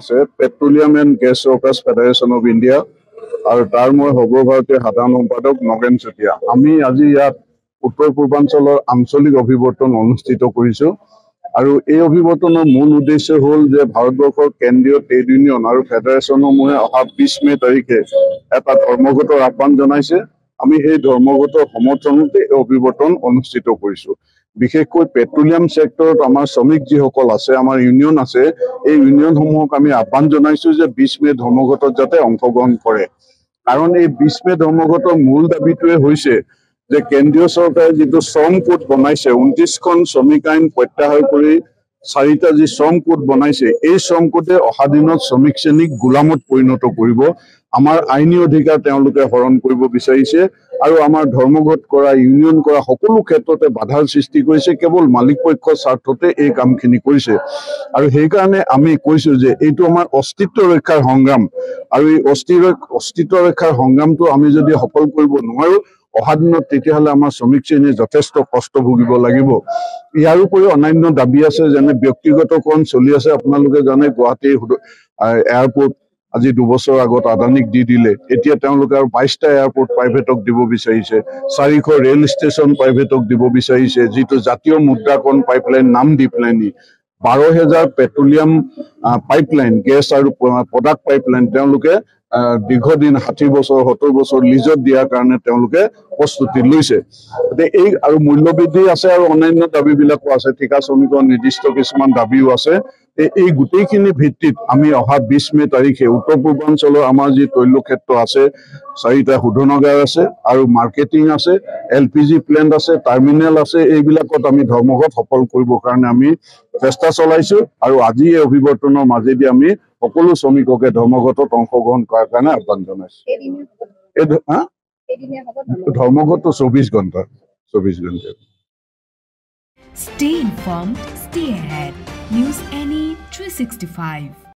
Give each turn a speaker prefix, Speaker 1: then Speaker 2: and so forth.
Speaker 1: আছে petroleum and gas workers federation of India আৰু তাৰ মই সৰ্বভাৰতীয় সাধাৰণ সম্পাদক নগেন চুতীয়া। আমি আজি ইয়াত উত্তৰ পূৰ্বাঞ্চলৰ আঞ্চলিক অভিৱৰ্তন অনুষ্ঠিত কৰিছো আৰু এই অভিৱৰ্তনৰ মূল উদ্দেশ্য হ'ল যে ভাৰতবৰ্ষৰ কেন্দ্ৰীয় ট্ৰেড ইউনিয়ন আৰু ফেডাৰেশ্যনসমূহে অহা 20 মে তাৰিখে এটা ধৰ্মঘট আহ্বান জনাইছে। আমি সেই ধৰ্মঘটৰ সমৰ্থনতে এই অভিৱৰ্তন অনুষ্ঠিত কৰিছো। বিশেষকৈ পেট্ৰলিয়াম সেক্টৰত আমাৰ শ্ৰমিক যিসকল আছে, আমাৰ ইউনিয়ন আছে, এই ইউনিয়নসমূহক আমি আহ্বান জনাইছো যে 20 মে ধৰ্মঘটত যাতে অংশগ্ৰহণ কৰে। কাৰণ এই 20 মে ধৰ্মঘটৰ মূল দাবীটোৱে হৈছে যে কেন্দ্ৰীয় চৰকাৰে যিটো শ্ৰম কোড বনাইছে, 29খন শ্ৰমিক আইন প্ৰত্যাহাৰ কৰি 4টা যি শ্ৰম কোড বনাইছে, এই শ্ৰম কোডে অহা দিনত শ্ৰমিক শ্ৰেণীক গোলামত পৰিণত কৰিব। আমাৰ আইনী অধিকাৰ তেওঁলোকে হৰণ কৰিব বিচাৰিছে আৰু আমাৰ ধৰ্মঘট কৰা, ইউনিয়ন কৰা সকলো ক্ষেত্ৰতে বাধাৰ সৃষ্টি কৰিছে। কেৱল মালিক পক্ষৰ স্বাৰ্থতে এই কামখিনি কৰিছে আৰু সেইকাৰণে আমি কৈছো যে এইটো আমাৰ অস্তিত্ব ৰক্ষাৰ সংগ্ৰাম আৰু এই অস্তিত্ব ৰক্ষাৰ সংগ্ৰামটো আমি যদি সফল কৰিব নোৱাৰো অহা দিনত তেতিয়াহ'লে আমাৰ শ্ৰমিক শ্ৰেণীয়ে যথেষ্ট কষ্ট ভুগিব লাগিব। ইয়াৰ উপৰিও অন্যান্য দাবী আছে, যেনে ব্যক্তিগতকৰণ চলি আছে। আপোনালোকে জানে গুৱাহাটীৰ এয়াৰপৰ্ট আজি 2 বছৰ আগত আদানীক দি দিলে। এতিয়া তেওঁলোকে আৰু 22টা এয়াৰপৰ্ট প্ৰাইভেটক দিব বিচাৰিছে। 400 ৰেল ষ্টেচন প্ৰাইভেটক দিব বিচাৰিছে, যিটো জাতীয় মুদ্ৰাকৰণ পাইপলাইন নাম দি পেলাই নি 12,000 পেট্ৰলিয়াম পাইপলাইন, গেছ আৰু প্ৰডাক্ট পাইপলাইন তেওঁলোকে দীৰ্ঘদিন 60 বছৰ 70 বছৰ লিজত দিয়াৰ কাৰণে তেওঁলোকে প্ৰস্তুতি লৈছে। এই আৰু মূল্যবৃদ্ধি আছে আৰু অন্যান্য দাবীবিলাকো আছে। ঠিকা শ্ৰমিকৰ নিৰ্দিষ্ট কিছুমান দাবীও আছে। এই গোটেইখিনি ভিত্তিত আমি অহা 20 মে তাৰিখে উত্তৰ পূৰ্বাঞ্চলৰ আমাৰ যি তৈল ক্ষেত্ৰ আছে, 4টা শোধনাগাৰ আছে আৰু মাৰ্কেটিং আছে, LPG প্লেণ্ট আছে, টাৰ্মিনেল আছে, এইবিলাকত আমি ধৰ্মঘট সফল কৰিবৰ কাৰণে আমি চেষ্টা চলাইছো আৰু আজি এই অভিৱৰ্তনৰ মাজেদি আমি সকলো শ্ৰমিককে ধৰ্মঘটত অংশগ্ৰহণ কৰাৰ কাৰণে আহ্বান জনাইছো। ধৰ্মঘটটো 24 ঘণ্টা।
Speaker 2: Stay informed, stay ahead. News NE 365.